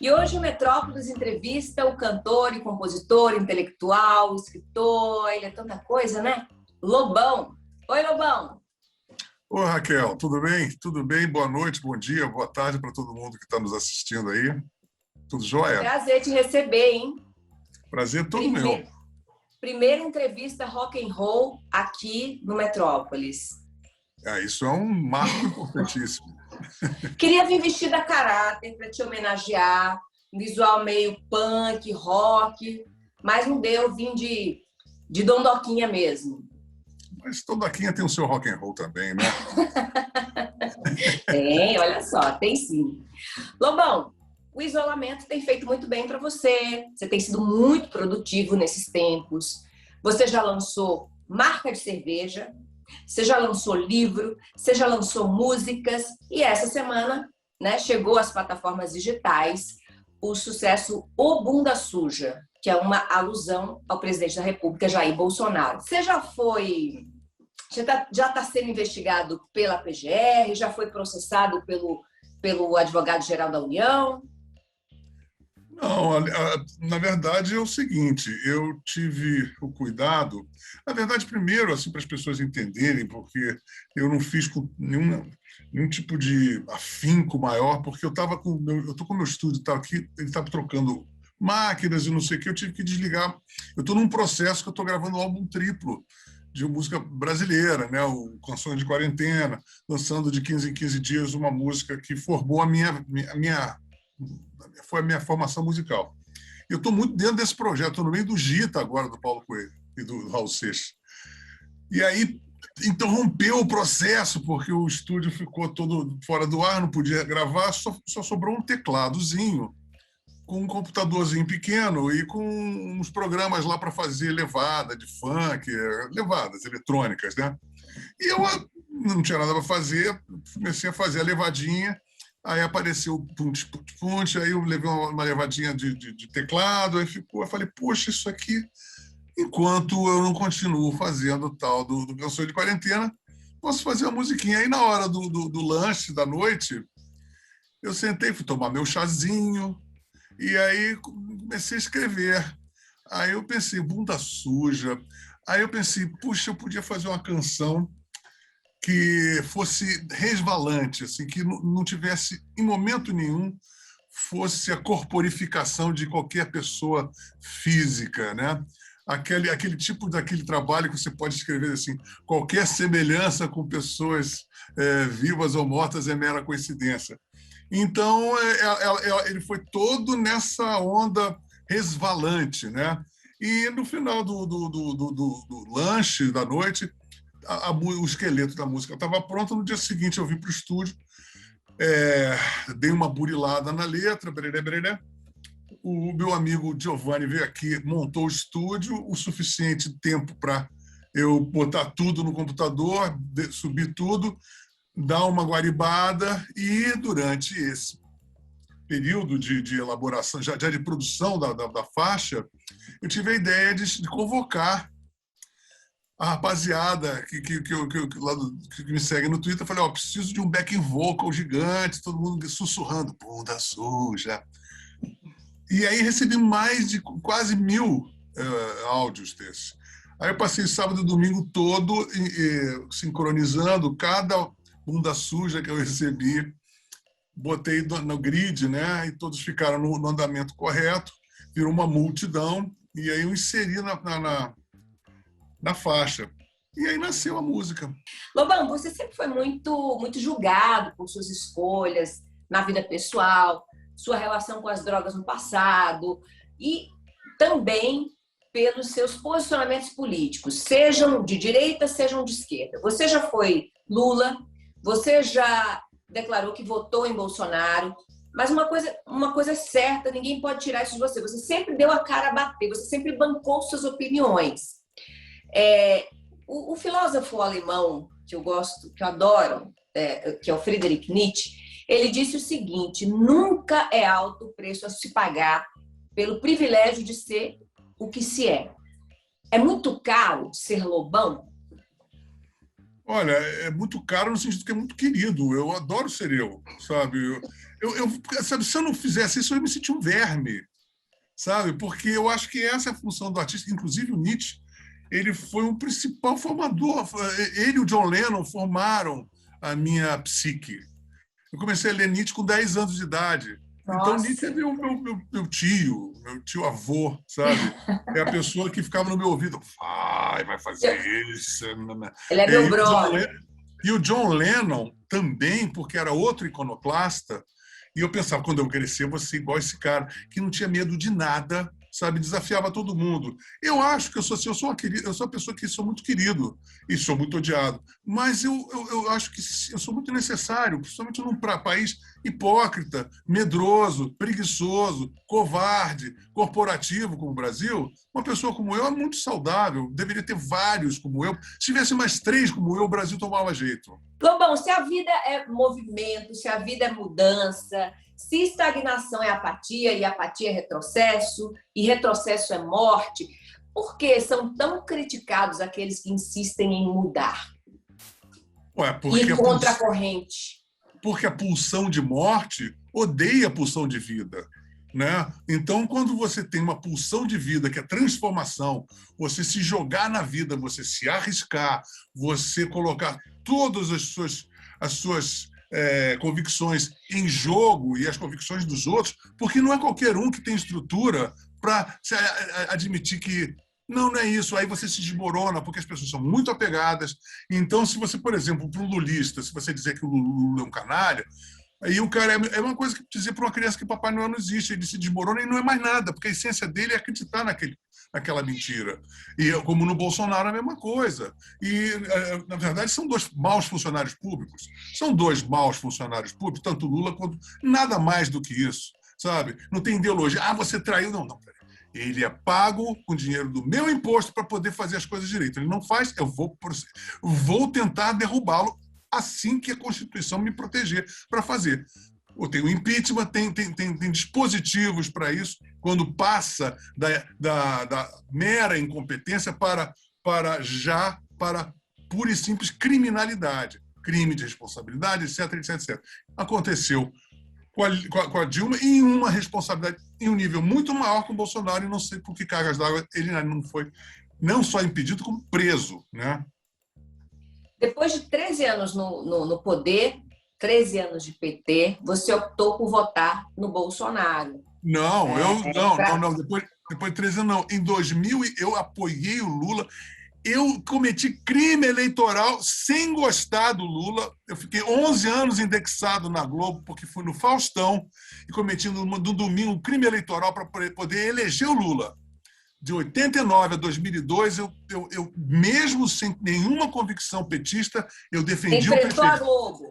E hoje o Metrópolis entrevista o cantor e compositor, intelectual, escritor, ele é tanta coisa, né? Lobão. Oi, Lobão. Ô, Raquel, tudo bem? Tudo bem? Boa noite, bom dia, boa tarde para todo mundo que está nos assistindo aí. Tudo jóia? Prazer te receber, hein? Prazer todo meu. Primeira entrevista rock and roll aqui no Metrópolis. Isso é um marco importantíssimo. Queria vir vestida a caráter para te homenagear, um visual meio punk, rock, mas não deu, vim de dondoquinha mesmo. Mas dondoquinha tem o seu rock and roll também, né? Tem, olha só, tem sim. Lobão, o isolamento tem feito muito bem para você. Você tem sido muito produtivo nesses tempos. Você já lançou marca de cerveja, você já lançou livro, você já lançou músicas e essa semana, né, chegou às plataformas digitais o sucesso O Bunda Suja, que é uma alusão ao presidente da República, Jair Bolsonaro. Você já está sendo investigado pela PGR, já foi processado pelo advogado-geral da União? Não, na verdade é o seguinte, eu tive o cuidado, na verdade, primeiro, assim, para as pessoas entenderem, porque eu não fiz com nenhum tipo de afinco maior, porque eu estou com o meu estúdio, tá aqui, ele estava trocando máquinas e não sei o que, eu tive que desligar. Eu estou num processo que eu estou gravando um álbum triplo de música brasileira, né? O Canções de Quarentena, lançando de 15 em 15 dias uma música que formou foi a minha formação musical. Eu estou muito dentro desse projeto, estou no meio do Gita agora, do Paulo Coelho e do Raul Seixas. E aí interrompeu o processo, porque o estúdio ficou todo fora do ar, não podia gravar, só sobrou um tecladozinho, com um computadorzinho pequeno e com uns programas lá para fazer levada de funk, levadas eletrônicas, né? E eu não tinha nada para fazer, comecei a fazer a levadinha. Aí apareceu o punch, aí eu levei uma levadinha de teclado, aí ficou, eu falei, poxa, isso aqui, enquanto eu não continuo fazendo o tal do Canções de Quarentena, posso fazer uma musiquinha. Aí na hora do lanche da noite, eu sentei, fui tomar meu chazinho, e aí comecei a escrever. Aí eu pensei, Bunda Suja. Aí eu pensei, puxa, eu podia fazer uma canção que fosse resvalante, assim, que não tivesse, em momento nenhum, fosse a corporificação de qualquer pessoa física, né? Aquele tipo daquele trabalho que você pode escrever assim, qualquer semelhança com pessoas vivas ou mortas é mera coincidência. Então, ele foi todo nessa onda resvalante, né? E no final do lanche da noite, o esqueleto da música estava pronto. No dia seguinte eu vim para o estúdio, dei uma burilada na letra, bereré, bereré. O meu amigo Giovanni veio aqui, montou o estúdio, o suficiente tempo para eu botar tudo no computador, subir tudo, dar uma guaribada, e durante esse período de elaboração, já de produção da faixa, eu tive a ideia de convocar a rapaziada que me segue no Twitter. Eu falei, preciso de um backing vocal gigante, todo mundo sussurrando, Bunda Suja. E aí recebi mais de quase 1000 áudios desses. Aí eu passei sábado e domingo todo sincronizando cada Bunda Suja que eu recebi, botei no grid, né? E todos ficaram no andamento correto, virou uma multidão, e aí eu inseri na faixa. E aí nasceu a música. Lobão, você sempre foi muito julgado por suas escolhas na vida pessoal, sua relação com as drogas no passado e também pelos seus posicionamentos políticos, sejam de direita, sejam de esquerda. Você já foi Lula, você já declarou que votou em Bolsonaro, mas uma coisa é certa, ninguém pode tirar isso de você. Você sempre deu a cara a bater, você sempre bancou suas opiniões. O filósofo alemão que eu gosto, que eu adoro, que é o Friedrich Nietzsche, ele disse o seguinte: nunca é alto o preço a se pagar pelo privilégio de ser o que se é. É muito caro ser Lobão? Olha, é muito caro no sentido que é muito querido. Eu adoro ser eu, sabe? Sabe, se eu não fizesse isso, eu ia me sentir um verme, sabe? Porque eu acho que essa é a função do artista. Inclusive, o Nietzsche, ele foi um principal formador. Ele e o John Lennon formaram a minha psique. Eu comecei a ler Nietzsche com 10 anos de idade. Então, Nietzsche é Nossa, meu tio avô, sabe? É a pessoa que ficava no meu ouvido. Vai fazer isso. ele é E, meu o John brother. Lennon, e o John Lennon também, porque era outro iconoclasta. E eu pensava, quando eu crescer, eu vou ser igual esse cara, que não tinha medo de nada, sabe? Desafiava todo mundo. Eu acho que eu sou assim, eu sou uma pessoa que sou muito querido e sou muito odiado. Mas eu acho que eu sou muito necessário, principalmente num país hipócrita, medroso, preguiçoso, covarde, corporativo como o Brasil. Uma pessoa como eu é muito saudável, deveria ter vários como eu. Se tivesse mais 3 como eu, o Brasil tomava jeito. Lobão, se a vida é movimento, se a vida é mudança, se estagnação é apatia e apatia é retrocesso e retrocesso é morte, por que são tão criticados aqueles que insistem em mudar Ué, e ir contra a corrente? porque a pulsão de morte odeia a pulsão de vida. Né? Então, quando você tem uma pulsão de vida, que é transformação, você se jogar na vida, você se arriscar, você colocar todas as suas convicções em jogo e as convicções dos outros, porque não é qualquer um que tem estrutura para admitir que não é isso. Aí você se desmorona, porque as pessoas são muito apegadas. Então, se você, por exemplo, para um lulista, se você dizer que o Lula é um canalha, aí o cara é uma coisa que dizer para uma criança que Papai Noel não existe, ele se desmorona e não é mais nada, porque a essência dele é acreditar naquela mentira. E como no Bolsonaro é a mesma coisa. E, na verdade, são 2 maus funcionários públicos. São 2 maus funcionários públicos, tanto Lula quanto nada mais do que isso, sabe? Não tem ideologia. Ah, você traiu. Não, não. Ele é pago com dinheiro do meu imposto para poder fazer as coisas direito. Ele não faz, eu vou tentar derrubá-lo assim que a Constituição me proteger para fazer. Tem o impeachment, tem dispositivos para isso, quando passa da mera incompetência para pura e simples criminalidade, crime de responsabilidade, etc, etc, etc. Aconteceu com a Dilma em uma responsabilidade em um nível muito maior que o Bolsonaro, e não sei por que cargas d'água ele não foi não só impedido, como preso. Né? Depois de 13 anos no poder, 13 anos de PT, você optou por votar no Bolsonaro. Não, não. Depois de 13 anos, não. Em 2000, eu apoiei o Lula. Eu cometi crime eleitoral sem gostar do Lula. Eu fiquei 11 anos indexado na Globo, porque fui no Faustão e cometi no domingo um crime eleitoral para poder eleger o Lula. De 89 a 2002, eu mesmo sem nenhuma convicção petista, eu defendi o PT. Enfrentou a Globo.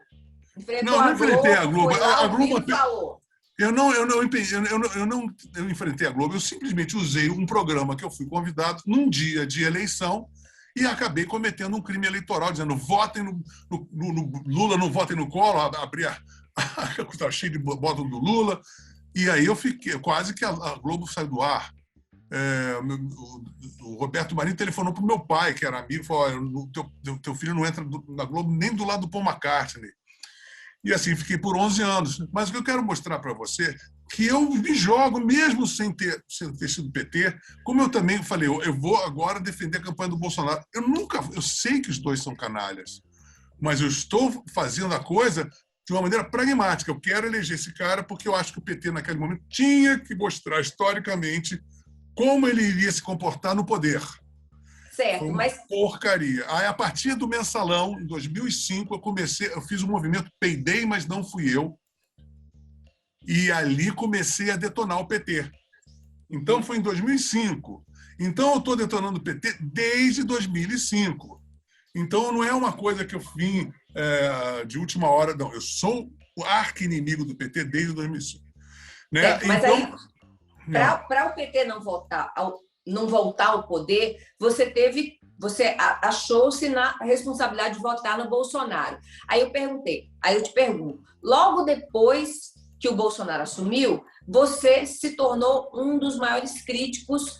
Não enfrentei a Globo. A Globo falou. Eu não enfrentei a Globo, eu simplesmente usei um programa que eu fui convidado num dia de eleição e acabei cometendo um crime eleitoral, dizendo votem no Lula, não votem no Collor, abri estava cheio de votos do Lula, e aí eu fiquei, quase que a Globo saiu do ar. O Roberto Marinho telefonou para o meu pai, que era amigo, falou: teu filho não entra na Globo nem do lado do Paul McCartney. E assim, fiquei por 11 anos. Mas o que eu quero mostrar para você é que eu me jogo, mesmo sem ter sido PT, como eu também falei, eu vou agora defender a campanha do Bolsonaro. Eu sei que os 2 são canalhas, mas eu estou fazendo a coisa de uma maneira pragmática. Eu quero eleger esse cara porque eu acho que o PT, naquele momento, tinha que mostrar historicamente como ele iria se comportar no poder. Certo, Foi uma porcaria. Aí, a partir do Mensalão, em 2005, eu fiz um movimento Peidei, mas não fui eu. E ali comecei a detonar o PT. Então, foi em 2005. Então, eu estou detonando o PT desde 2005. Então, não é uma coisa que eu vim de última hora, não. Eu sou o arqui-inimigo do PT desde 2005. Né? Certo, mas então, aí, para o PT não voltar ao poder, você achou-se na responsabilidade de votar no Bolsonaro. Aí eu te pergunto, logo depois que o Bolsonaro assumiu, você se tornou um dos maiores críticos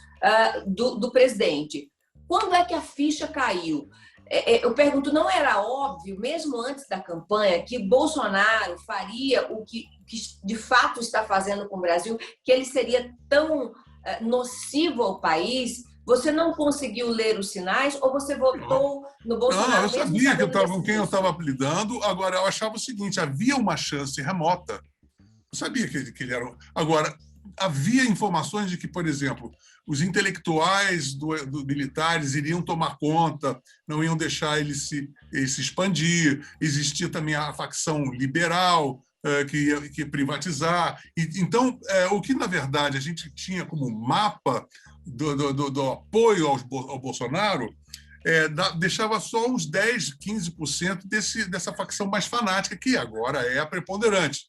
do presidente. Quando é que a ficha caiu? eu pergunto, não era óbvio, mesmo antes da campanha, que Bolsonaro faria o que de fato está fazendo com o Brasil, que ele seria tão nocivo ao país? Você não conseguiu ler os sinais ou você votou no Não, eu Bolsonaro mesmo sabia que eu sabendo estava com desse quem eu risco? estava lidando. Agora, eu achava o seguinte: havia uma chance remota. Eu sabia que ele era. Agora, havia informações de que, por exemplo, os intelectuais militares iriam tomar conta, não iam deixar ele se expandir. Existia também a facção liberal que ia privatizar. Então, o que, na verdade, a gente tinha como mapa do apoio ao Bolsonaro deixava só uns 10, 15% dessa facção mais fanática, que agora é a preponderante.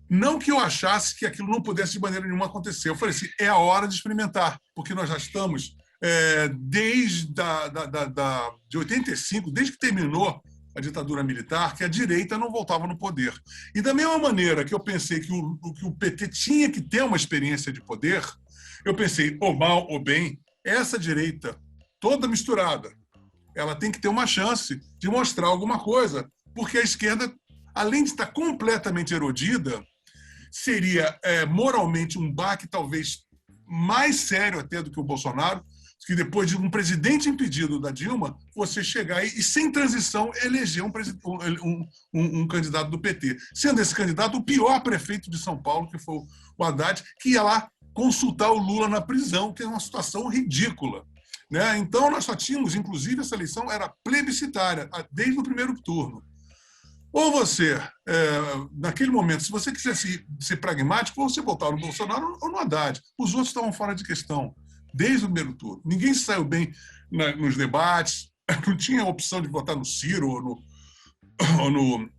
Não que eu achasse que aquilo não pudesse de maneira nenhuma acontecer. Eu falei assim, é a hora de experimentar, porque nós já estamos desde de 85, desde que terminou a ditadura militar, que a direita não voltava no poder. E da mesma maneira que eu pensei que o PT tinha que ter uma experiência de poder, eu pensei, ou mal ou bem, essa direita toda misturada, ela tem que ter uma chance de mostrar alguma coisa, porque a esquerda, além de estar completamente erodida, seria moralmente um baque talvez mais sério até do que o Bolsonaro, que depois de um presidente impedido da Dilma, você chegar e sem transição, eleger um candidato do PT. Sendo esse candidato o pior prefeito de São Paulo, que foi o Haddad, que ia lá consultar o Lula na prisão, que é uma situação ridícula. Né? Então, nós só tínhamos, inclusive, essa eleição era plebiscitária, desde o primeiro turno. Ou você, naquele momento, se você quisesse ser pragmático, ou você votava no Bolsonaro ou no Haddad. Os outros estavam fora de questão, desde o primeiro turno. Ninguém saiu bem nos debates, não tinha opção de votar no Ciro ou no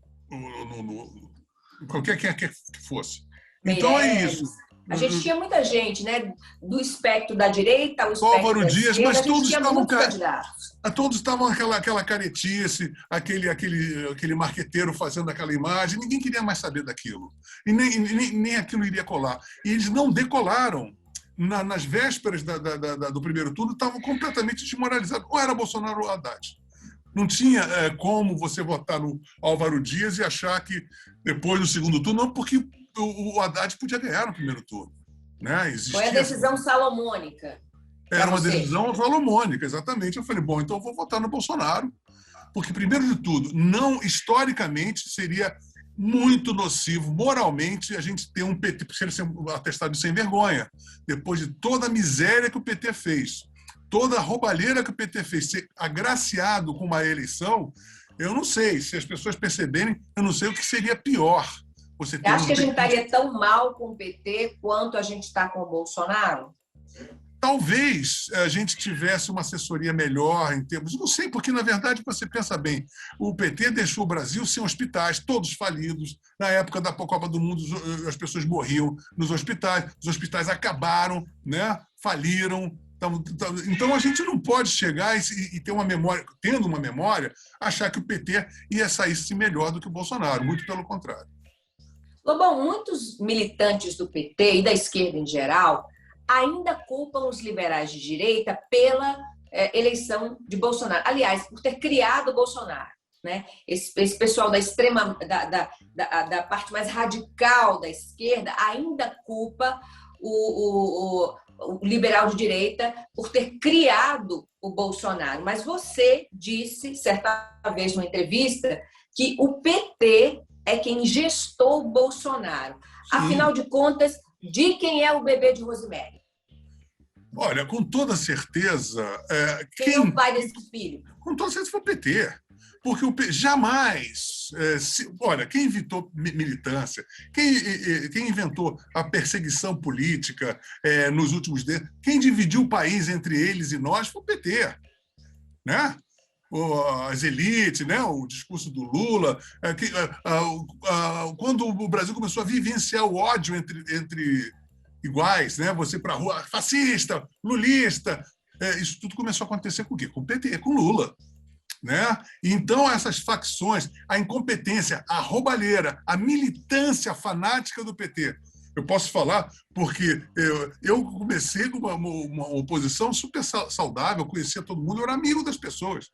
qualquer que fosse. Então é isso. Meirelles. A gente tinha muita gente, né? Do espectro da direita ao espectro Álvaro da Dias, esquerda, mas a gente tinha muitos candidatos. todos estavam aquela caretice, aquele marqueteiro fazendo aquela imagem, ninguém queria mais saber daquilo. E nem aquilo iria colar. E eles não decolaram. Nas vésperas do primeiro turno, estavam completamente desmoralizados. Ou era Bolsonaro ou Haddad. Não tinha como você votar no Álvaro Dias e achar que depois do segundo turno, não, porque o Haddad podia ganhar no primeiro turno. Né? Foi a decisão salomônica. Era uma decisão salomônica, exatamente. Eu falei, bom, então eu vou votar no Bolsonaro, porque, primeiro de tudo, não historicamente seria muito nocivo moralmente a gente ter um PT, porque ele ser atestado de sem vergonha, depois de toda a miséria que o PT fez, toda a roubalheira que o PT fez, ser agraciado com uma eleição, eu não sei, se as pessoas perceberem, eu não sei o que seria pior. Você acha que a gente estaria tão mal com o PT quanto a gente está com o Bolsonaro? Talvez a gente tivesse uma assessoria melhor em termos... Não sei, porque, na verdade, você pensa bem, o PT deixou o Brasil sem hospitais, todos falidos. Na época da Copa do Mundo, as pessoas morriam nos hospitais, os hospitais acabaram, né? Faliram. Então, a gente não pode chegar e ter uma memória, tendo uma memória, achar que o PT ia sair melhor do que o Bolsonaro, muito pelo contrário. Lobão, muitos militantes do PT e da esquerda em geral ainda culpam os liberais de direita pela eleição de Bolsonaro. Aliás, por ter criado o Bolsonaro. Né? Esse pessoal da extrema, da parte mais radical da esquerda ainda culpa o liberal de direita por ter criado o Bolsonaro. Mas você disse, certa vez numa entrevista, que o PT é quem gestou o Bolsonaro. Sim. Afinal de contas, de quem é o bebê de Rosemary? Olha, com toda certeza... Quem é o pai desse filho? Com toda certeza foi o PT. Porque jamais... olha, quem inventou militância, quem inventou a perseguição política nos últimos tempos, quem dividiu o país entre eles e nós foi o PT. Né? As elites, né? O discurso do Lula. Quando o Brasil começou a vivenciar o ódio entre iguais, né? Você para a rua, fascista, lulista, isso tudo começou a acontecer com o quê? Com o PT, com Lula. Né? Então, essas facções, a incompetência, a roubalheira, a militância fanática do PT. Eu posso falar porque eu comecei com uma oposição super saudável, conhecia todo mundo, eu era amigo das pessoas.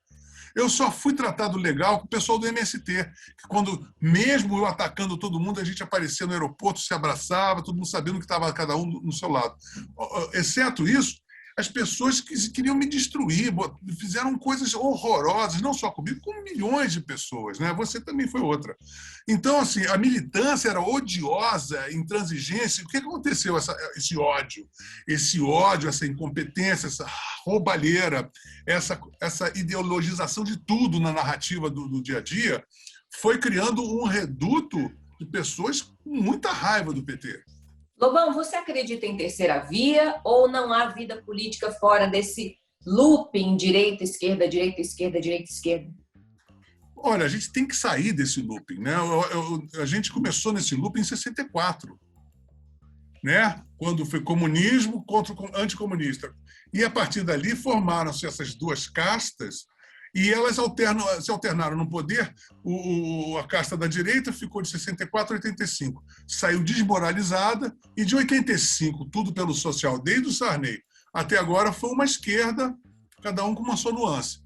Eu só fui tratado legal com o pessoal do MST, que quando, mesmo eu atacando todo mundo, a gente aparecia no aeroporto, se abraçava, todo mundo sabendo que estava cada um no seu lado. Exceto isso, as pessoas que queriam me destruir, fizeram coisas horrorosas, não só comigo, com milhões de pessoas, né? Você também foi outra. Então, assim, a militância era odiosa, intransigência. O que aconteceu, esse ódio, essa incompetência, essa roubalheira, essa ideologização de tudo na narrativa do dia a dia, foi criando um reduto de pessoas com muita raiva do PT. Lobão, você acredita em terceira via ou não há vida política fora desse looping direita, esquerda, direita, esquerda, direita, esquerda? Olha, a gente tem que sair desse looping, né? A gente começou nesse looping em 64, né? Quando foi comunismo contra o anticomunista. E, a partir dali, formaram-se essas duas castas e elas se alternaram no poder. A casta da direita ficou de 64 a 85. Saiu desmoralizada e, de 85, tudo pelo social, desde o Sarney até agora, foi uma esquerda, cada um com uma sua nuance.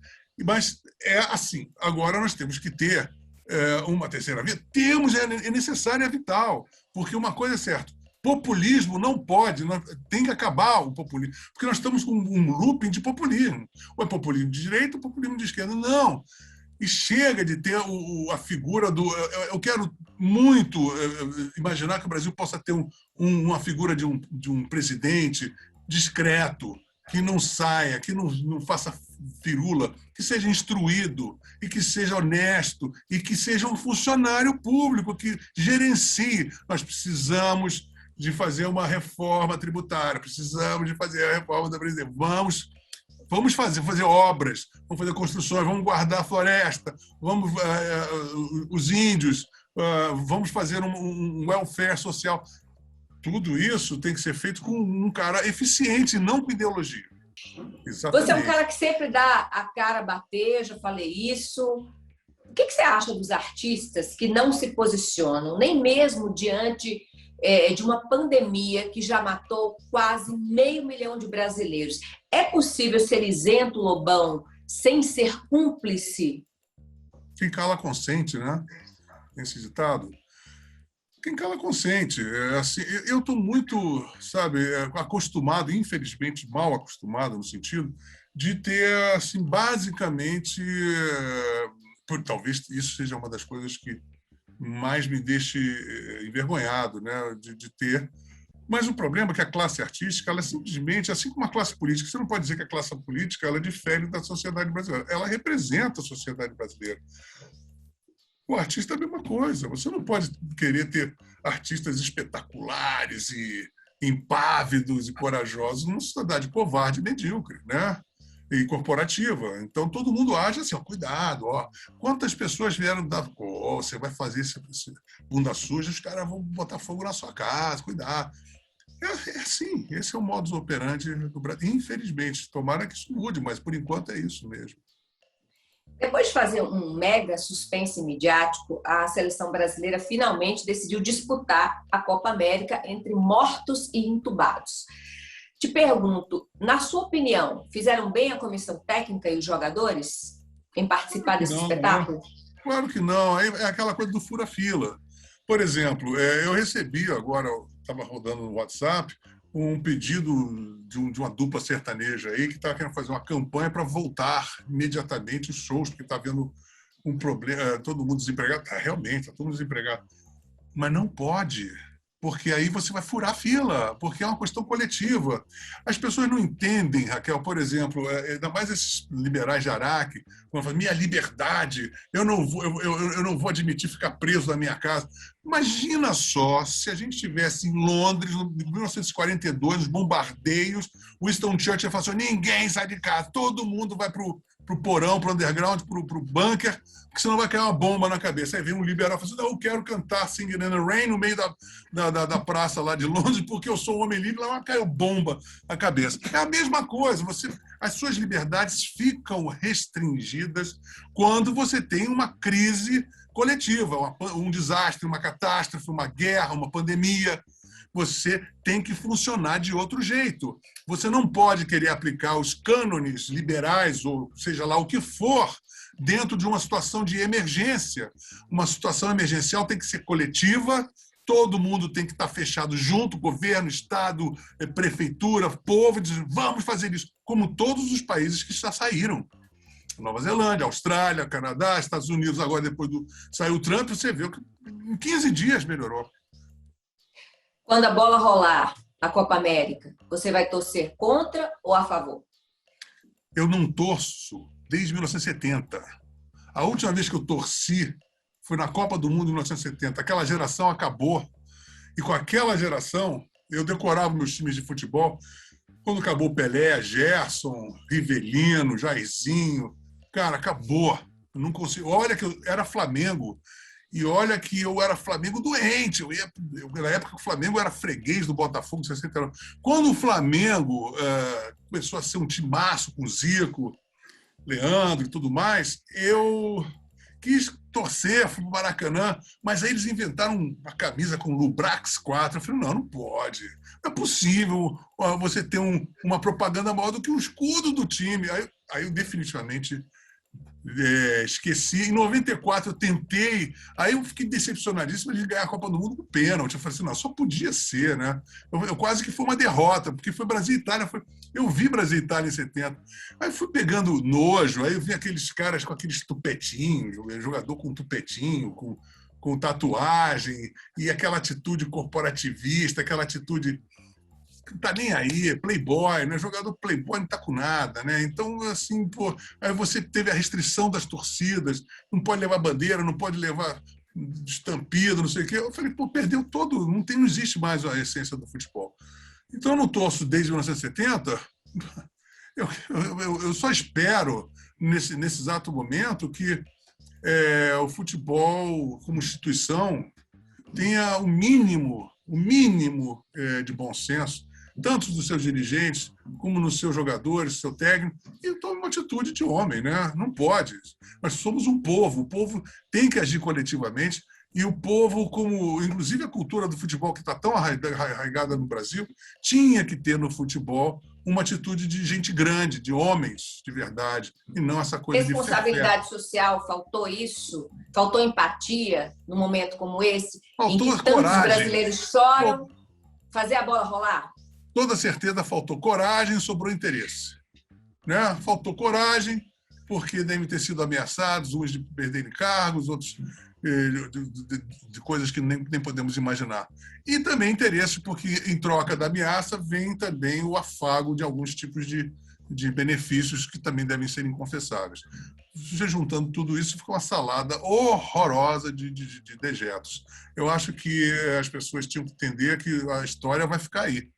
Mas é assim, agora nós temos que ter uma terceira via. É necessário, é vital, porque uma coisa é certa, populismo não pode, tem que acabar o populismo, porque nós estamos com um looping de populismo. Ou é populismo de direita ou populismo de esquerda. Não. E chega de ter a figura do... Eu quero muito imaginar que o Brasil possa ter uma figura de um presidente discreto, que não saia, que não faça firula, que seja instruído e que seja honesto e que seja um funcionário público que gerencie. Nós precisamos de fazer uma reforma tributária, precisamos de fazer a reforma da Previdência. Vamos fazer obras, vamos fazer construções, vamos guardar a floresta, os índios, vamos fazer um welfare social. Tudo isso tem que ser feito com um cara eficiente, não com ideologia. Exatamente. Você é um cara que sempre dá a cara a bater, já falei isso. O que você acha dos artistas que não se posicionam, nem mesmo diante de uma pandemia que já matou quase 500 mil de brasileiros? É possível ser isento, Lobão, sem ser cúmplice? Quem cala consente, né? Tem esse ditado. Quem cala consente. Assim, eu estou muito, acostumado, infelizmente mal acostumado, no sentido de ter, assim, basicamente, talvez isso seja uma das coisas que mais me deixe envergonhado, né, de ter. Mas o problema é que a classe artística, ela é simplesmente, assim como a classe política, você não pode dizer que a classe política ela difere da sociedade brasileira. Ela representa a sociedade brasileira. O artista é a mesma coisa. Você não pode querer ter artistas espetaculares e impávidos e corajosos numa sociedade covarde e medíocre, né? E corporativa. Então, todo mundo age assim, cuidado, quantas pessoas vieram dar... você vai fazer esse bunda suja, os caras vão botar fogo na sua casa, cuidado. É assim, esse é o modus operandi do Brasil. Infelizmente, tomara que isso mude, mas, por enquanto, é isso mesmo. Depois de fazer um mega suspense midiático, a seleção brasileira finalmente decidiu disputar a Copa América entre mortos e entubados. Te pergunto, na sua opinião, fizeram bem a comissão técnica e os jogadores em participar desse espetáculo? Claro que não. É aquela coisa do fura-fila. Por exemplo, eu recebi agora, estava rodando no WhatsApp, um pedido de uma dupla sertaneja aí que está querendo fazer uma campanha para voltar imediatamente os shows, porque está havendo um problema, todo mundo desempregado. Realmente, está todo mundo desempregado. Mas não pode, porque aí você vai furar a fila, porque é uma questão coletiva. As pessoas não entendem, Raquel, por exemplo, ainda mais esses liberais de Araque, quando falam, minha liberdade, eu não vou admitir ficar preso na minha casa. Imagina só se a gente estivesse em Londres, em 1942, os bombardeios, Winston Churchill falou assim, ninguém sai de casa, todo mundo vai para o porão, para o underground, para o bunker, porque senão vai cair uma bomba na cabeça. Aí vem um liberal e fala assim, não, eu quero cantar Singing in the Rain no meio da praça lá de Londres, porque eu sou um homem livre, lá caiu bomba na cabeça. É a mesma coisa, as suas liberdades ficam restringidas quando você tem uma crise coletiva, um desastre, uma catástrofe, uma guerra, uma pandemia. Você tem que funcionar de outro jeito. Você não pode querer aplicar os cânones liberais, ou seja lá o que for, dentro de uma situação de emergência. Uma situação emergencial tem que ser coletiva, todo mundo tem que estar fechado junto, governo, Estado, prefeitura, povo, diz, vamos fazer isso, como todos os países que já saíram. Nova Zelândia, Austrália, Canadá, Estados Unidos, agora depois saiu o Trump, você vê que em 15 dias melhorou. Quando a bola rolar, a Copa América, você vai torcer contra ou a favor? Eu não torço desde 1970. A última vez que eu torci foi na Copa do Mundo em 1970. Aquela geração acabou. E com aquela geração, eu decorava meus times de futebol. Quando acabou Pelé, Gerson, Rivelino, Jairzinho, cara, acabou. Eu não consigo. Olha que eu era Flamengo. E olha que eu era Flamengo doente. Na época, o Flamengo era freguês do Botafogo, 69. Quando o Flamengo começou a ser um timaço com Zico, Leandro e tudo mais, eu quis torcer, fui para o Maracanã, mas aí eles inventaram uma camisa com Lubrax 4. Eu falei, não pode. Não é possível você ter uma propaganda maior do que o escudo do time. Aí eu definitivamente esqueci. Em 94 eu tentei, aí eu fiquei decepcionadíssimo de ganhar a Copa do Mundo com pênalti. Eu falei assim, não, só podia ser, né? Eu quase que foi uma derrota, porque foi Brasil e Itália. Eu vi Brasil e Itália em 70. Aí fui pegando nojo, aí eu vi aqueles caras com aqueles tupetinhos, jogador com tupetinho, com tatuagem, e aquela atitude corporativista, aquela atitude que não tá nem aí, playboy, né? Jogador playboy não tá com nada, né? Então, assim, pô, aí você teve a restrição das torcidas, não pode levar bandeira, não pode levar estampido, não sei o quê. Eu falei, pô, perdeu todo, não existe mais a essência do futebol. Então, eu não torço desde 1970. Eu só espero, nesse exato momento, que o futebol, como instituição, tenha o mínimo de bom senso, tanto dos seus dirigentes, como nos seus jogadores, seu técnico, e tome uma atitude de homem, né? Não pode. Nós somos um povo, o povo tem que agir coletivamente, e o povo, como inclusive a cultura do futebol que está tão arraigada no Brasil, tinha que ter no futebol uma atitude de gente grande, de homens de verdade, e não essa coisa de responsabilidade social, faltou isso? Faltou empatia num momento como esse, em que tantos coragem. Brasileiros choram? Fazer a bola rolar? Toda certeza faltou coragem, sobrou interesse. Né? Faltou coragem, porque devem ter sido ameaçados, uns de perderem cargos, outros de coisas que nem podemos imaginar. E também interesse, porque em troca da ameaça vem também o afago de alguns tipos de benefícios que também devem ser inconfessáveis. Você juntando tudo isso, fica uma salada horrorosa de dejetos. Eu acho que as pessoas tinham que entender que a história vai ficar aí.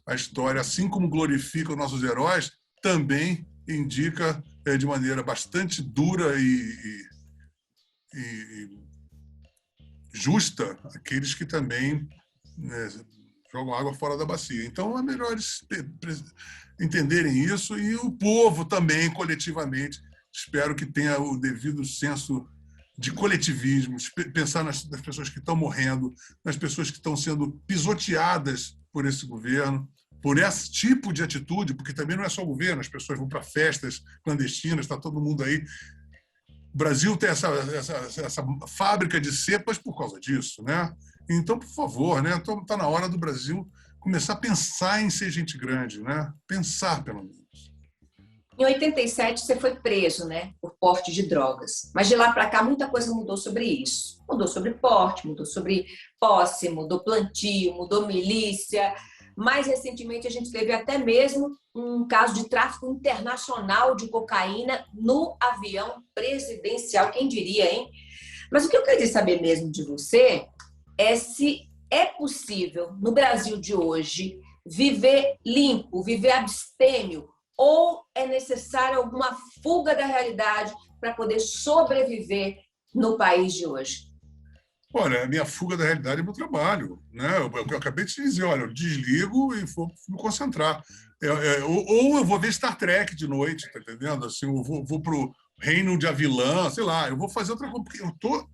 A história, assim como glorifica os nossos heróis, também indica de maneira bastante dura e justa aqueles que também jogam água fora da bacia. Então, é melhor entenderem isso, e o povo também, coletivamente, espero que tenha o devido senso de coletivismo, pensar nas pessoas que estão morrendo, nas pessoas que estão sendo pisoteadas por esse governo, por esse tipo de atitude, porque também não é só o governo, as pessoas vão para festas clandestinas, está todo mundo aí. O Brasil tem essa fábrica de cepas por causa disso, né? Então, por favor, né? Está na hora do Brasil começar a pensar em ser gente grande, né? Pensar, pelo menos. Em 87, você foi preso, né, por porte de drogas. Mas de lá para cá, muita coisa mudou sobre isso. Mudou sobre porte, mudou sobre posse, mudou plantio, mudou milícia. Mais recentemente, a gente teve até mesmo um caso de tráfico internacional de cocaína no avião presidencial. Quem diria, hein? Mas o que eu queria saber mesmo de você é se é possível, no Brasil de hoje, viver limpo, viver abstêmio, ou é necessária alguma fuga da realidade para poder sobreviver no país de hoje? Olha, a minha fuga da realidade é meu trabalho, né? Eu acabei de te dizer, olha, eu desligo e vou me concentrar. Ou eu vou ver Star Trek de noite, tá entendendo? Assim, eu vou para o reino de Avilã, sei lá, eu vou fazer outra coisa, porque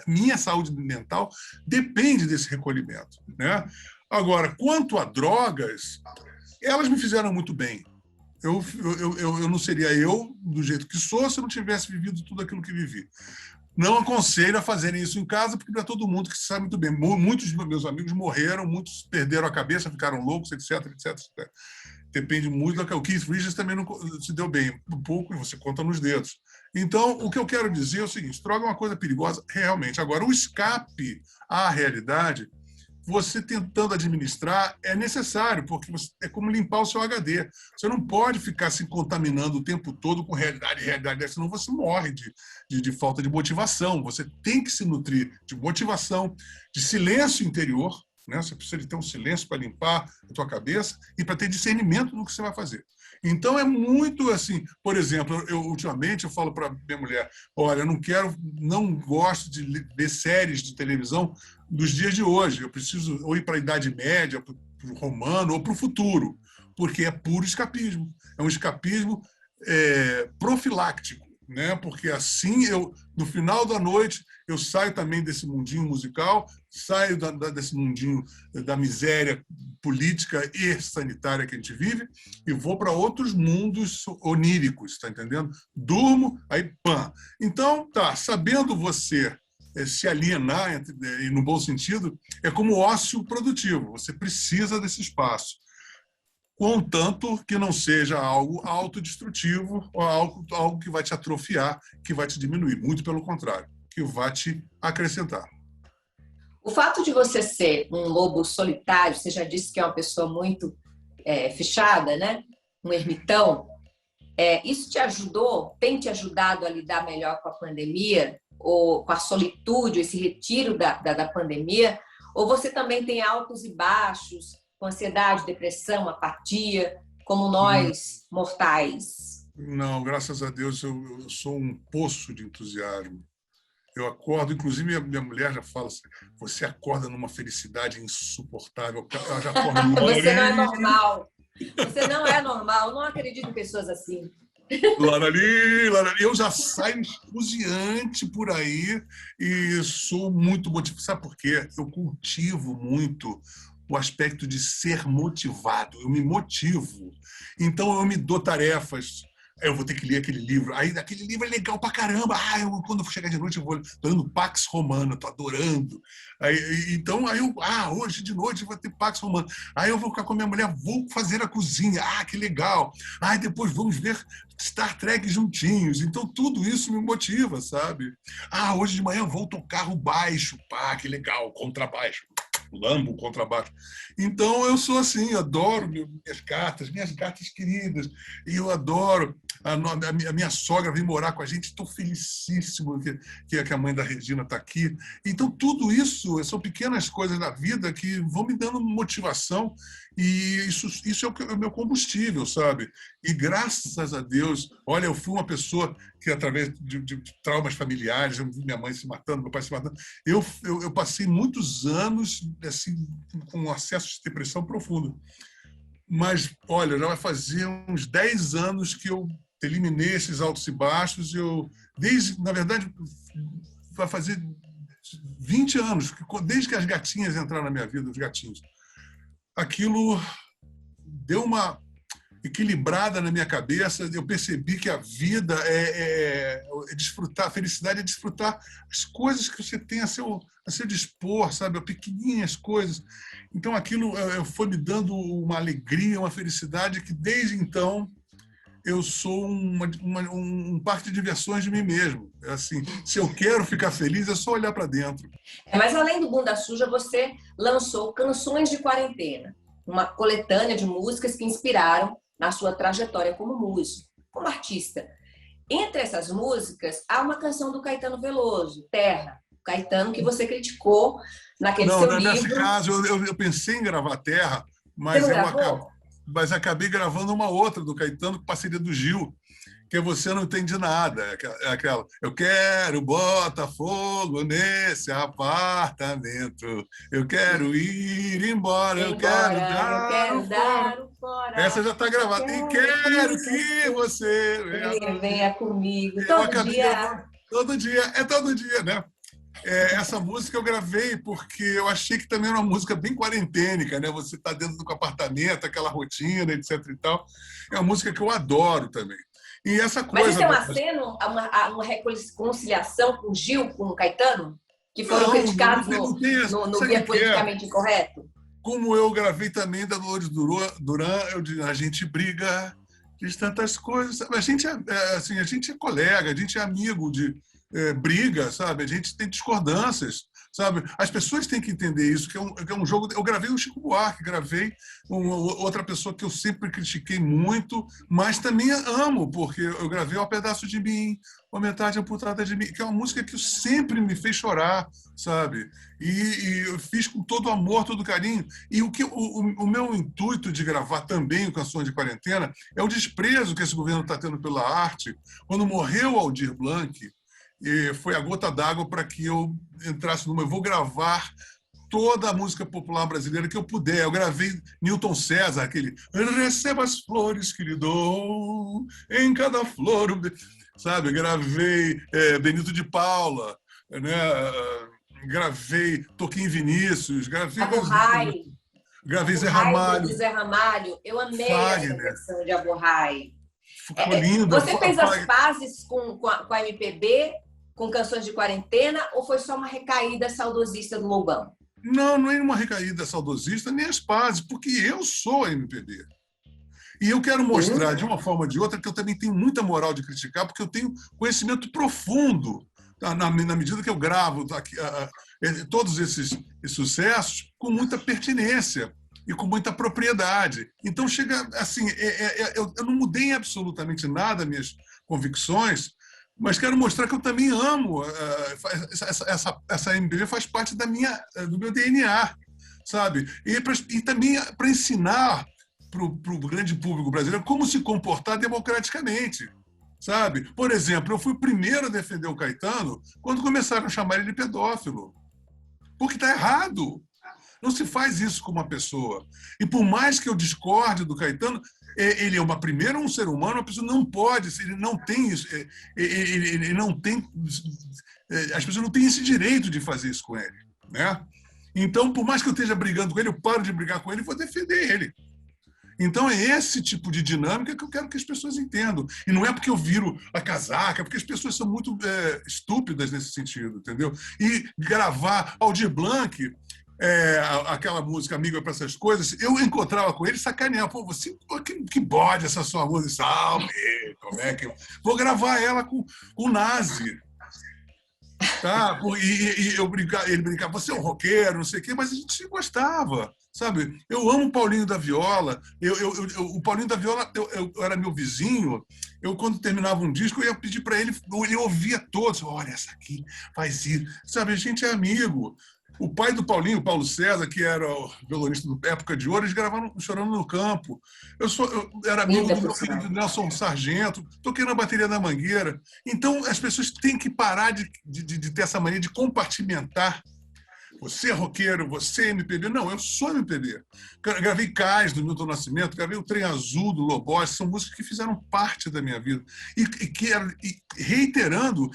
minha saúde mental depende desse recolhimento, né? Agora, quanto a drogas, elas me fizeram muito bem. eu não seria eu do jeito que sou se eu não tivesse vivido tudo aquilo que vivi. Não aconselho a fazerem isso em casa, porque não é todo mundo que sabe muito bem. Muitos dos meus amigos morreram, muitos perderam a cabeça, ficaram loucos, etc, etc. Depende muito do. O Keith Richards também não se deu bem. Um pouco, você conta nos dedos. Então, o que eu quero dizer é o seguinte: droga é uma coisa perigosa, realmente. Agora, o escape à realidade, você tentando administrar, é necessário, porque é como limpar o seu HD. Você não pode ficar se contaminando o tempo todo com realidade, senão você morre de falta de motivação. Você tem que se nutrir de motivação, de silêncio interior, né? Você precisa de ter um silêncio para limpar a tua cabeça e para ter discernimento do que você vai fazer. Então, é muito assim, por exemplo, ultimamente eu falo para minha mulher, olha, não gosto de ver séries de televisão dos dias de hoje, eu preciso ou ir para a Idade Média, para o romano ou para o futuro, porque é puro escapismo, é um escapismo profiláctico, né? Porque assim, no final da noite, eu saio também desse mundinho musical, saio desse mundinho da miséria política e sanitária que a gente vive e vou para outros mundos oníricos, está entendendo? Durmo, aí pã. Então, sabendo você se alienar, e no bom sentido, é como ócio produtivo, você precisa desse espaço, contanto que não seja algo autodestrutivo ou algo que vai te atrofiar, que vai te diminuir, muito pelo contrário, que vai te acrescentar. O fato de você ser um lobo solitário, você já disse que é uma pessoa muito fechada, né? Um ermitão, isso te ajudou, tem te ajudado a lidar melhor com a pandemia, ou com a solitude, esse retiro da pandemia, ou você também tem altos e baixos, com ansiedade, depressão, apatia, como nós, mortais? Não, graças a Deus eu sou um poço de entusiasmo. Eu acordo, inclusive minha mulher já fala assim, você acorda numa felicidade insuportável. Ela já acorda Você não é normal. Você não é normal. Eu não acredito em pessoas assim. Larali, eu já saio entusiante por aí e sou muito motivado. Sabe por quê? Eu cultivo muito o aspecto de ser motivado. Eu me motivo. Então, eu me dou tarefas. Eu vou ter que ler aquele livro. Aí, aquele livro é legal pra caramba. Quando eu chegar de noite, eu vou lendo Pax Romana, tô adorando. Então, hoje de noite eu vou ter Pax Romana. Aí eu vou ficar com a minha mulher, vou fazer a cozinha. Que legal. Depois vamos ver Star Trek juntinhos. Então, tudo isso me motiva, sabe? Hoje de manhã eu vou tocar o baixo. Que legal, contrabaixo. Lambo, contrabaixo. Então, eu sou assim, adoro minhas gatas queridas, e eu adoro. A minha sogra vem morar com a gente, estou felicíssimo que a mãe da Regina está aqui. Então, tudo isso são pequenas coisas da vida que vão me dando motivação, e isso é o meu combustível, sabe? E graças a Deus, olha, eu fui uma pessoa que, através de traumas familiares, eu vi minha mãe se matando, meu pai se matando, eu passei muitos anos assim, com um acesso de depressão profunda. Mas, olha, já vai fazer uns 10 anos que eu eliminei esses altos e baixos. Na verdade, vai fazer 20 anos, desde que as gatinhas entraram na minha vida, os gatinhos. Aquilo deu uma equilibrada na minha cabeça, eu percebi que a vida é desfrutar, a felicidade é desfrutar as coisas que você tem a seu dispor, sabe? As pequenininhas coisas. Então, aquilo foi me dando uma alegria, uma felicidade que, desde então, eu sou um parque de diversões de mim mesmo. Assim, se eu quero ficar feliz, é só olhar para dentro. Mas, além do Bunda Suja, você lançou Canções de Quarentena, uma coletânea de músicas que inspiraram na sua trajetória como músico, como artista. Entre essas músicas, há uma canção do Caetano Veloso, Terra. Caetano, que você criticou naquele seu livro. Nesse caso, eu pensei em gravar Terra, mas acabei gravando uma outra do Caetano, com parceria do Gil, que Você Não Entende Nada. É aquela, eu quero Botafogo nesse apartamento, eu quero ir embora, eu quero dar o fora. Essa já está gravada. E quero que você venha comigo todo dia, né? Essa música eu gravei porque eu achei que também era uma música bem quarentênica, né? Você está dentro do apartamento, aquela rotina, etc e tal. É uma música que eu adoro também. E essa Mas isso coisa... é um aceno, uma reconciliação com o Gil, com o Caetano, que foram Não, criticados não tem... no Sabe Guia o que é? Politicamente Incorreto? Como eu gravei também da Dolores Duran, eu digo, a gente briga de tantas coisas. Sabe? Assim, a gente é colega, a gente é amigo de briga, sabe? A gente tem discordâncias, sabe? As pessoas têm que entender isso, que é um jogo... Eu gravei o Chico Buarque, gravei outra pessoa que eu sempre critiquei muito, mas também amo, porque eu gravei Um Pedaço de Mim, Uma Metade Amputada de Mim, que é uma música que sempre me fez chorar, sabe? E eu fiz com todo amor, todo carinho. E o meu intuito de gravar também o Canções de Quarentena é o desprezo que esse governo está tendo pela arte. Quando morreu Aldir Blanc, foi a gota d'água para que eu entrasse numa... Eu vou gravar toda a música popular brasileira que eu puder. Eu gravei Newton César, aquele Receba as flores que lhe dou, em cada flor... Sabe? Gravei Benito de Paula, né? Gravei Toquinho Vinícius, gravei Zé Aborrai de Ramalho, Zé Ramalho. Eu amei essa Fagner. versão de Aborrai. Ficou linda. Você fez as pazes com a MPB, com Canções de Quarentena, ou foi só uma recaída saudosista do Lobão? Não, não é uma recaída saudosista, nem as pazes, porque eu sou a MPB. E eu quero mostrar, de uma forma ou de outra, que eu também tenho muita moral de criticar, porque eu tenho conhecimento profundo, na medida que eu gravo todos esses sucessos com muita pertinência e com muita propriedade. Então, chega assim, eu não mudei absolutamente nada minhas convicções, mas quero mostrar que eu também amo. Essa MPB faz parte do meu DNA, sabe? E também para ensinar para o grande público brasileiro como se comportar democraticamente, sabe? Por exemplo, eu fui o primeiro a defender o Caetano quando começaram a chamar ele de pedófilo, porque está errado. Não se faz isso com uma pessoa. E por mais que eu discorde do Caetano, ele é um ser humano, uma pessoa não pode, ele não tem isso, ele não tem, as pessoas não têm esse direito de fazer isso com ele, né? Então, por mais que eu esteja brigando com ele, eu paro de brigar com ele e vou defender ele. Então, é esse tipo de dinâmica que eu quero que as pessoas entendam. E não é porque eu viro a casaca, é porque as pessoas são muito estúpidas nesse sentido, entendeu? E gravar Aldir Blanc, aquela música Amigo é para essas coisas, eu encontrava com ele e sacaneava. Pô, que bode essa sua música. Salve! Como é que... Vou gravar ela com o Nazi. Tá? Ele brincava, você é um roqueiro, não sei o quê, mas a gente se gostava, sabe? Eu amo o Paulinho da Viola. O Paulinho da Viola eu era meu vizinho. Eu, quando terminava um disco, eu ia pedir para ele, ele ouvia todos. Olha, essa aqui faz isso. Sabe, a gente é amigo. O pai do Paulinho, o Paulo César, que era o violonista do Época de Ouro, eles gravaram Chorando no Campo. Eu era amigo do meu filho do Nelson Sargento, toquei na bateria da Mangueira. Então, as pessoas têm que parar de ter essa mania de compartimentar. Você é roqueiro, você é MPB. Não, eu sou MPB. Gravei Cais, do Milton Nascimento, gravei O Trem Azul, do Lobos, são músicas que fizeram parte da minha vida. E reiterando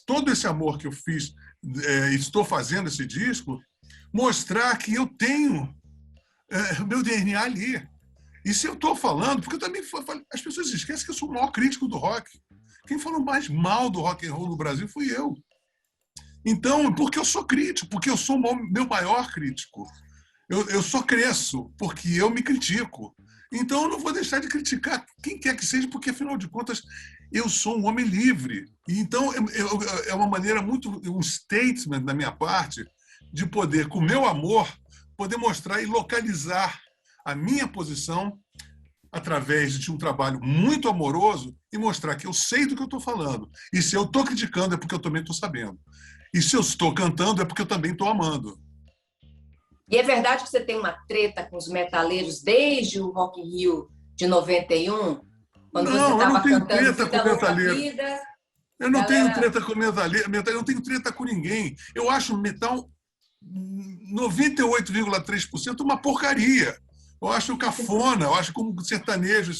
todo esse amor que eu fiz, estou fazendo esse disco, mostrar que eu tenho o meu DNA ali. E se eu estou falando, porque eu também as pessoas esquecem que eu sou o maior crítico do rock. Quem falou mais mal do rock and roll no Brasil fui eu. Então, porque eu sou crítico, porque eu sou o meu maior crítico. Eu só cresço porque eu me critico. Então, eu não vou deixar de criticar quem quer que seja, porque, afinal de contas, eu sou um homem livre. Então, é uma maneira um statement da minha parte, de poder, com o meu amor, poder mostrar e localizar a minha posição através de um trabalho muito amoroso e mostrar que eu sei do que eu estou falando. E se eu estou criticando, é porque eu também estou sabendo. E se eu estou cantando, é porque eu também estou amando. E é verdade que você tem uma treta com os metaleiros desde o Rock in Rio de 91? Quando você estava cantando Vida Louca Vida? Eu não tenho treta com metaleiro, eu não tenho treta com ninguém. Eu acho metal 98,3% uma porcaria. Eu acho cafona, eu acho como sertanejo,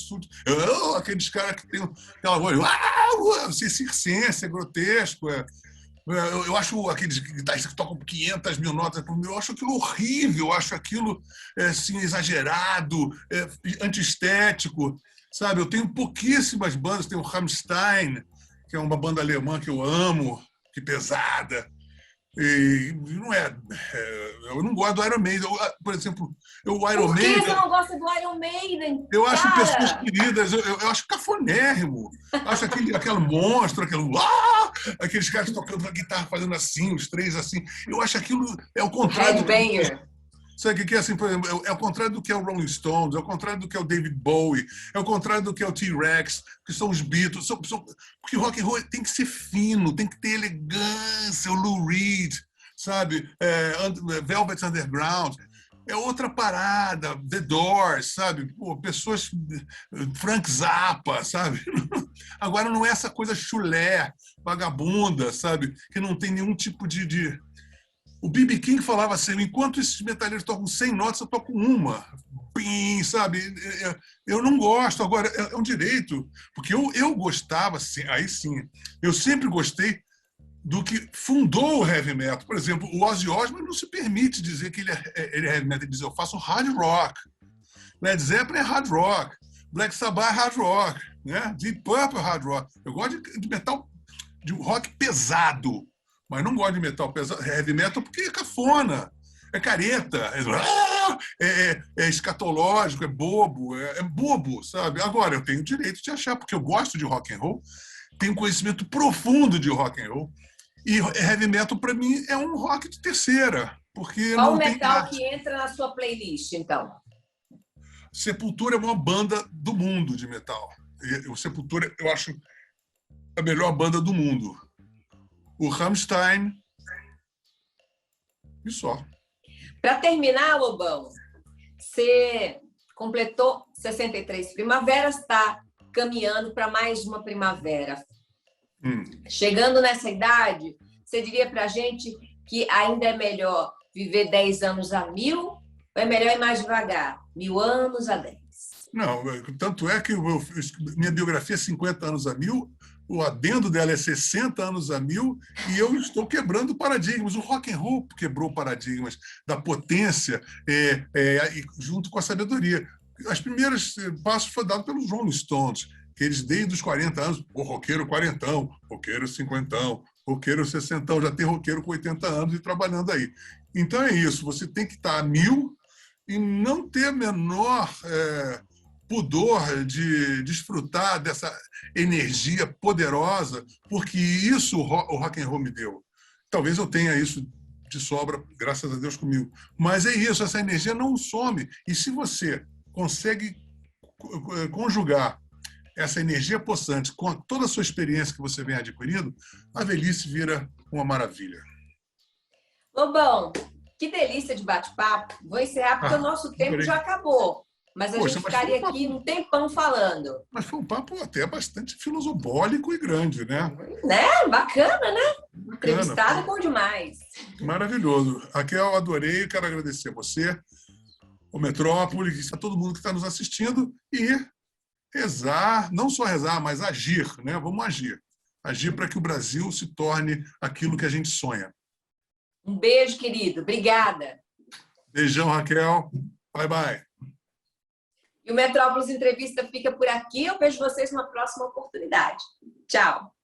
aqueles caras que tem aquela voz, circense, é grotesco. Eu acho aqueles guitarristas que tocam 500 mil notas por minuto, eu acho aquilo horrível, eu acho aquilo assim, exagerado, antiestético, sabe? Eu tenho pouquíssimas bandas, tenho o Rammstein, que é uma banda alemã que eu amo, que pesada. E não eu não gosto do Iron Maiden. Por exemplo, o Iron Por que Maiden. você não gosta do Iron Maiden? Eu acho pessoas Cara? queridas, eu acho cafonérrimo. Eu acho aquele monstro, aqueles caras tocando a guitarra, fazendo assim, os três assim. Eu acho aquilo é o O contrário do que. Headbanger. Sabe o que é assim, por exemplo, é o contrário do que é o Rolling Stones, é o contrário do que é o David Bowie, é o contrário do que é o T-Rex, que são os Beatles. Porque rock and roll tem que ser fino, tem que ter elegância, o Lou Reed, sabe? Velvet Underground. É outra parada, The Doors, sabe? Pô, pessoas, Frank Zappa, sabe? Agora não é essa coisa chulé, vagabunda, sabe? Que não tem nenhum tipo de... O B.B. King falava assim, enquanto esses metaleiros tocam 100 notas, eu toco uma. Pim, sabe? Eu não gosto. Agora, é um direito. Porque eu gostava, aí sim, eu sempre gostei do que fundou o heavy metal. Por exemplo, o Ozzy Osbourne não se permite dizer que ele é heavy metal. Ele diz, eu faço hard rock. Led Zeppelin é hard rock. Black Sabbath é hard rock. Né? Deep Purple é hard rock. Eu gosto de metal, de rock pesado. Mas não gosto de metal pesado, heavy metal porque é cafona, é careta, é escatológico, é bobo, sabe? Agora, eu tenho o direito de achar, porque eu gosto de rock and roll, tenho conhecimento profundo de rock and roll, e heavy metal, para mim, é um rock de terceira, porque Qual o não tem metal arte. que entra na sua playlist, então? Sepultura é uma banda do mundo de metal. O Sepultura, eu acho, a melhor banda do mundo. O Rammstein e só. Para terminar, Lobão, você completou 63 primaveras, está caminhando para mais uma primavera. Chegando nessa idade, você diria para a gente que ainda é melhor viver 10 anos a 1000 ou é melhor ir mais devagar, 1000 anos a 10? Não, tanto é que minha biografia é 50 anos a 1000, o adendo dela é 60 anos a 1000 e eu estou quebrando paradigmas. O rock and roll quebrou paradigmas da potência junto com a sabedoria. Os primeiros passos foram dados pelos Rolling Stones, que eles desde os 40 anos, o roqueiro quarentão, roqueiro cinquentão, roqueiro sessentão, já tem roqueiro com 80 anos e trabalhando aí. Então é isso, você tem que estar a 1000 e não ter menor pudor de desfrutar dessa energia poderosa, porque isso o rock and roll me deu. Talvez eu tenha isso de sobra, graças a Deus, comigo. Mas é isso, essa energia não some. E se você consegue conjugar essa energia possante com toda a sua experiência que você vem adquirindo, a velhice vira uma maravilha. Lobão, que delícia de bate-papo. Vou encerrar porque o nosso tempo já acabou. Mas a gente ficaria aqui um tempão falando. Mas foi um papo até bastante filosofólico e grande, né? Né? Bacana, né? Bacana. Entrevistado bom demais. Maravilhoso. Raquel, adorei. Quero agradecer a você, o Metrópole, a todo mundo que está nos assistindo e rezar, não só rezar, mas agir, né? Vamos agir. Agir para que o Brasil se torne aquilo que a gente sonha. Um beijo, querido. Obrigada. Beijão, Raquel. Bye, bye. E o Metrópolis Entrevista fica por aqui. Eu vejo vocês numa próxima oportunidade. Tchau.